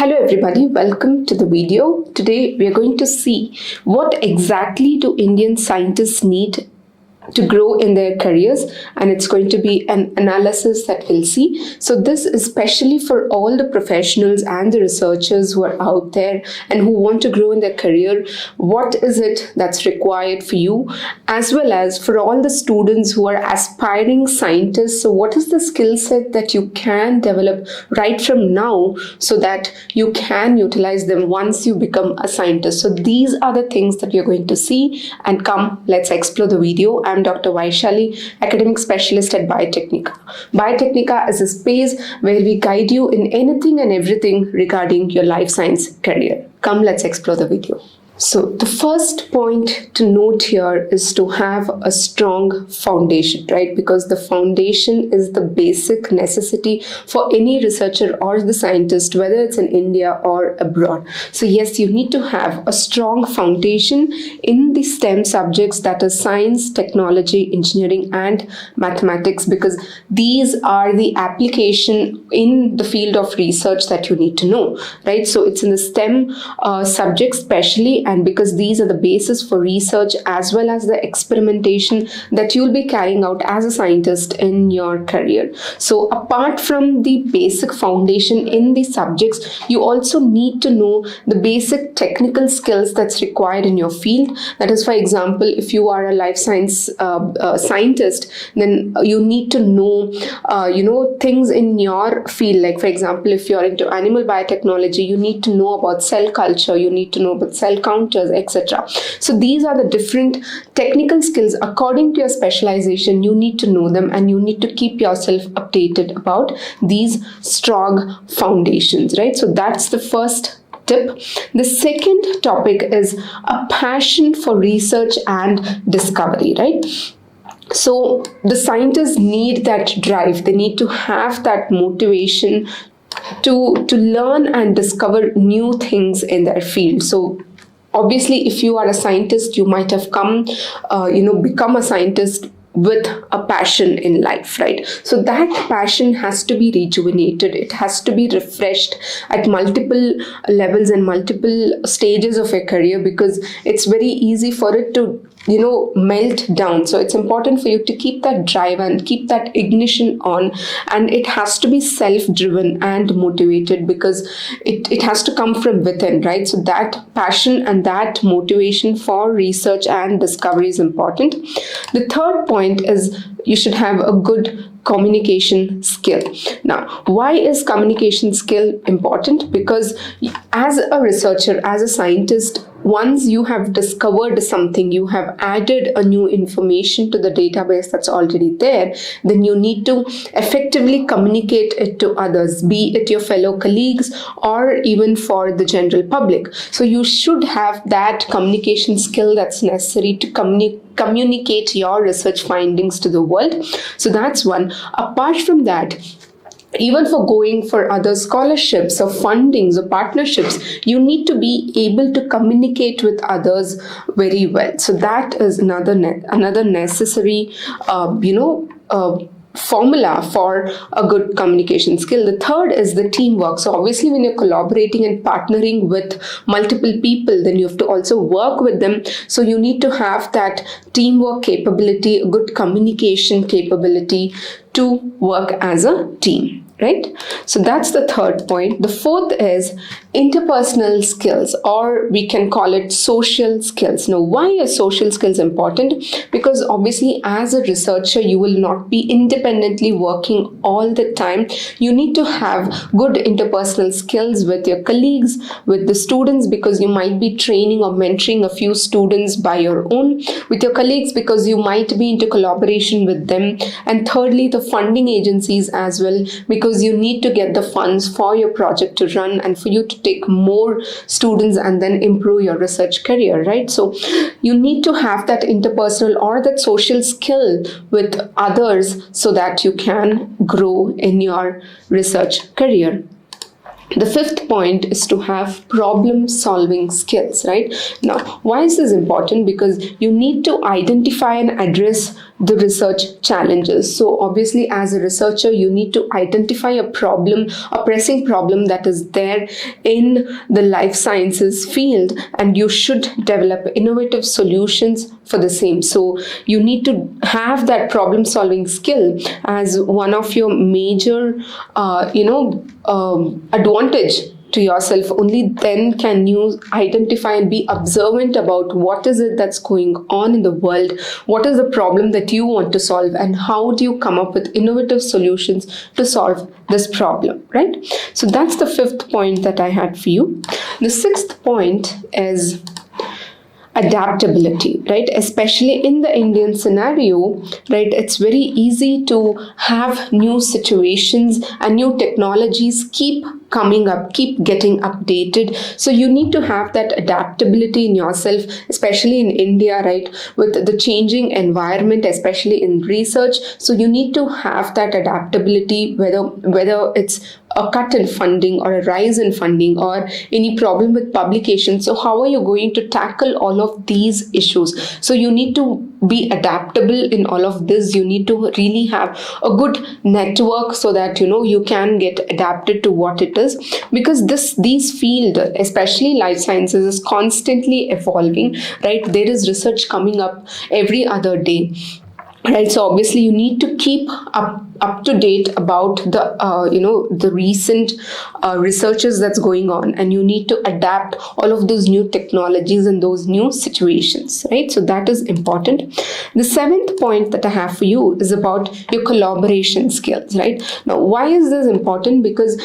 Hello everybody, welcome to the video. Today we are going to see what exactly do Indian scientists need to grow in their careers, and it's going to be an analysis that we'll see. So this is especially for all the professionals and the researchers who are out there and who want to grow in their career. What is it that's required for you, as well as for all the students who are aspiring scientists? So what is the skill set that you can develop right from now so that you can utilize them once you become a scientist? So these are the things that you're going to see, and come, let's explore the video. I'm Dr. Vaishali, Academic Specialist at Biotecnika. Biotecnika is a space where we guide you in anything and everything regarding your life science career. Come, let's explore the video. So the first point to note here is to have a strong foundation, right? Because the foundation is the basic necessity for any researcher or the scientist, whether it's in India or abroad. So yes, you need to have a strong foundation in the STEM subjects, that is science, technology, engineering, and mathematics, because these are the application in the field of research that you need to know, right? So it's in the STEM subjects especially, and because these are the basis for research as well as the experimentation that you'll be carrying out as a scientist in your career. So apart from the basic foundation in the subjects, you also need to know the basic technical skills that's required in your field. That is, for example, if you are a life science scientist, then you need to know things in your field. Like, for example, if you're into animal biotechnology, you need to know about cell culture, you need to know about cell counters, etc. So these are the different technical skills. According to your specialization, you need to know them, and you need to keep yourself updated about these strong foundations, right? So that's the first tip. The second topic is a passion for research and discovery, right? So the scientists need that drive. They need to have that motivation to learn and discover new things in their field. So obviously, if you are a scientist, you might have become a scientist with a passion in life, right? So that passion has to be rejuvenated. It has to be refreshed at multiple levels and multiple stages of a career, because it's very easy for it to melt down. So it's important for you to keep that drive and keep that ignition on, and it has to be self-driven and motivated, because it has to come from within, right? So that passion and that motivation for research and discovery is important. The third point is you should have a good communication skill. Now, why is communication skill important? Because as a researcher, as a scientist, once you have discovered something, you have added a new information to the database that's already there, then you need to effectively communicate it to others, be it your fellow colleagues or even for the general public. So you should have that communication skill that's necessary to communicate your research findings to the world. So that's one. Apart from that, even for going for other scholarships or fundings or partnerships, you need to be able to communicate with others very well. So that is another necessary formula for a good communication skill. The third is the teamwork. So obviously, when you're collaborating and partnering with multiple people, then you have to also work with them. So you need to have that teamwork capability, a good communication capability to work as a team, right? So that's the third point. The fourth is interpersonal skills, or we can call it social skills. Now, why are social skills important? Because obviously, as a researcher, you will not be independently working all the time. You need to have good interpersonal skills with your colleagues, with the students, because you might be training or mentoring a few students by your own, with your colleagues, because you might be into collaboration with them, and thirdly, the funding agencies as well, because you need to get the funds for your project to run and for you to take more students and then improve your research career, right? So you need to have that interpersonal or that social skill with others so that you can grow in your research career. The fifth point is to have problem-solving skills, right? Now, why is this important? Because you need to identify and address the research challenges. So obviously, as a researcher, you need to identify a problem, a pressing problem that is there in the life sciences field, and you should develop innovative solutions for the same. So you need to have that problem solving skill as one of your major advantage to yourself. Only then can you identify and be observant about what is it that's going on in the world, what is the problem that you want to solve, and how do you come up with innovative solutions to solve this problem, right? So that's the fifth point that I had for you. The sixth point is adaptability, right? Especially in the Indian scenario, right? It's very easy to have new situations and new technologies keep coming up, keep getting updated. So you need to have that adaptability in yourself, especially in India, right? With the changing environment, especially in research. So you need to have that adaptability, whether it's a cut in funding or a rise in funding or any problem with publication. So how are you going to tackle all of these issues? So you need to be adaptable in all of this. You need to really have a good network so that you can get adapted to what it is, because these field, especially life sciences, is constantly evolving, right? There is research coming up every other day, right? So obviously you need to keep up to date about the recent researches that's going on, and you need to adapt all of those new technologies and those new situations, right? So that is important. The seventh point that I have for you is about your collaboration skills, right? Now, why is this important? Because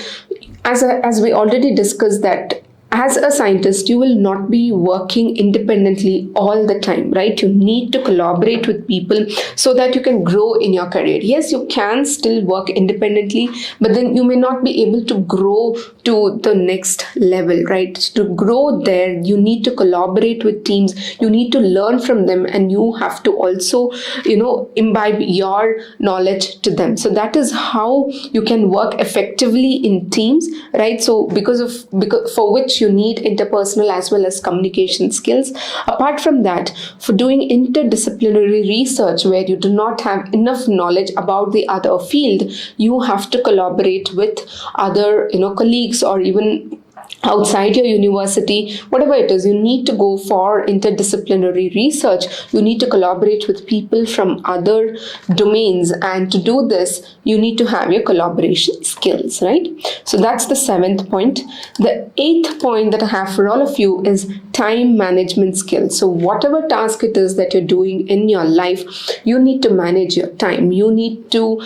as we already discussed, that as a scientist, you will not be working independently all the time, right? You need to collaborate with people so that you can grow in your career. Yes, you can still work independently, but then you may not be able to grow to the next level, right? To grow there, you need to collaborate with teams. You need to learn from them, and you have to also, imbibe your knowledge to them. So that is how you can work effectively in teams, right? So because for which you need interpersonal as well as communication skills. Apart from that, for doing interdisciplinary research where you do not have enough knowledge about the other field, you have to collaborate with other colleagues, or even outside your university, whatever it is. You need to go for interdisciplinary research. You need to collaborate with people from other domains, and to do this, you need to have your collaboration skills, right? So that's the seventh point. The eighth point that I have for all of you is time management skills. So whatever task it is that you're doing in your life, you need to manage your time. You need to,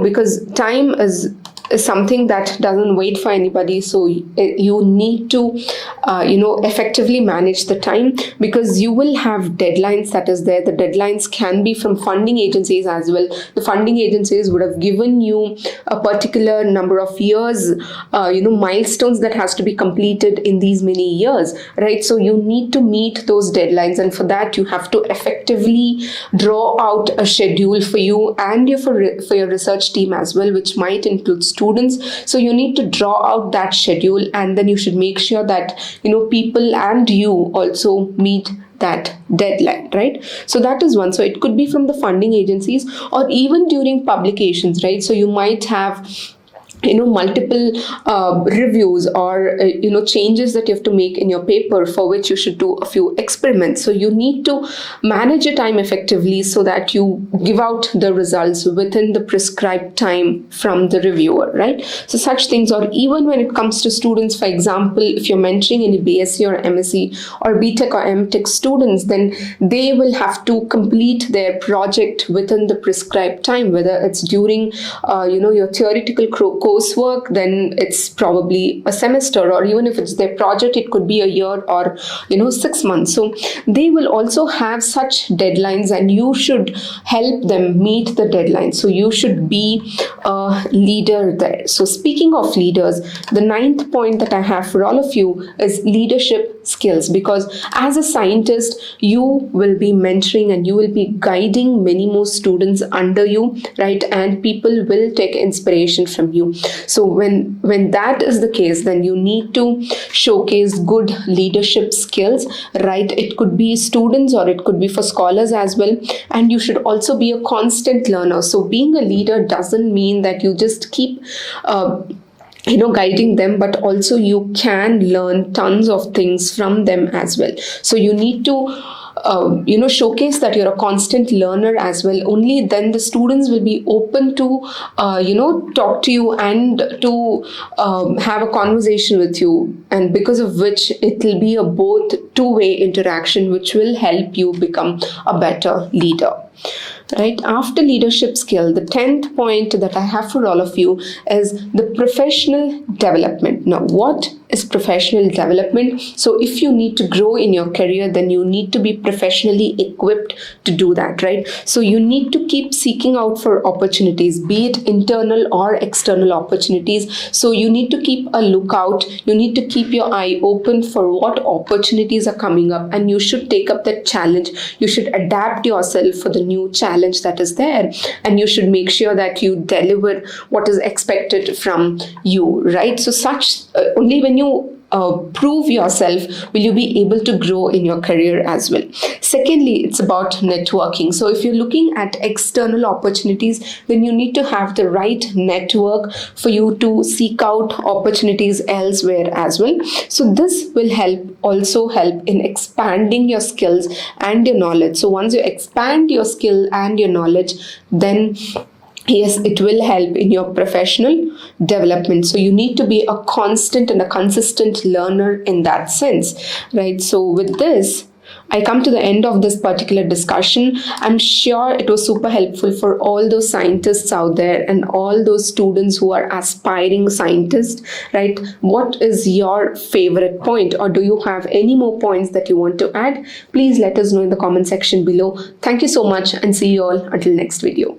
because time is something that doesn't wait for anybody. So you need to effectively manage the time, because you will have deadlines that is there. The deadlines can be from funding agencies as well. The funding agencies would have given you a particular number of years, milestones that has to be completed in these many years, right? So you need to meet those deadlines, and for that you have to effectively draw out a schedule for you and for your research team as well, which might include students. So you need to draw out that schedule, and then you should make sure that people and you also meet that deadline, right? So that is one. So it could be from the funding agencies or even during publications, right? So you might have multiple reviews or changes that you have to make in your paper, for which you should do a few experiments. So you need to manage your time effectively so that you give out the results within the prescribed time from the reviewer, right? So such things. Or even when it comes to students, for example, if you're mentoring any BSc or MSc or BTech or MTech students, then they will have to complete their project within the prescribed time, whether it's during your theoretical coursework, then it's probably a semester, or even if it's their project, it could be a year or 6 months. So they will also have such deadlines, and you should help them meet the deadlines. So you should be a leader there. So speaking of leaders, the ninth point that I have for all of you is leadership skills, because as a scientist, you will be mentoring and you will be guiding many more students under you, right? And people will take inspiration from you. So when that is the case, then you need to showcase good leadership skills, right? It could be students or it could be for scholars as well. And you should also be a constant learner. So being a leader doesn't mean that you just keep guiding them, but also you can learn tons of things from them as well. So you need to showcase that you're a constant learner as well. Only then the students will be open to talk to you and to have a conversation with you, and because of which it will be a both two-way interaction, which will help you become a better leader. Right? After leadership skill, the 10th point that I have for all of you is the professional development. Now, what is professional development? So if you need to grow in your career, then you need to be professionally equipped to do that, right? So you need to keep seeking out for opportunities, be it internal or external opportunities. So you need to keep a lookout. You need to keep your eye open for what opportunities are coming up, and you should take up that challenge. You should adapt yourself for the new challenge that is there, and you should make sure that you deliver what is expected from you, right? So only when you prove yourself will you be able to grow in your career as well. Secondly, it's about networking. So if you're looking at external opportunities, then you need to have the right network for you to seek out opportunities elsewhere as well. So this will also help in expanding your skills and your knowledge. So once you expand your skill and your knowledge, then yes, it will help in your professional development. So you need to be a constant and a consistent learner in that sense, right? So with this, I come to the end of this particular discussion. I'm sure it was super helpful for all those scientists out there and all those students who are aspiring scientists, right? What is your favorite point, or do you have any more points that you want to add? Please let us know in the comment section below. Thank you so much, and see you all until next video.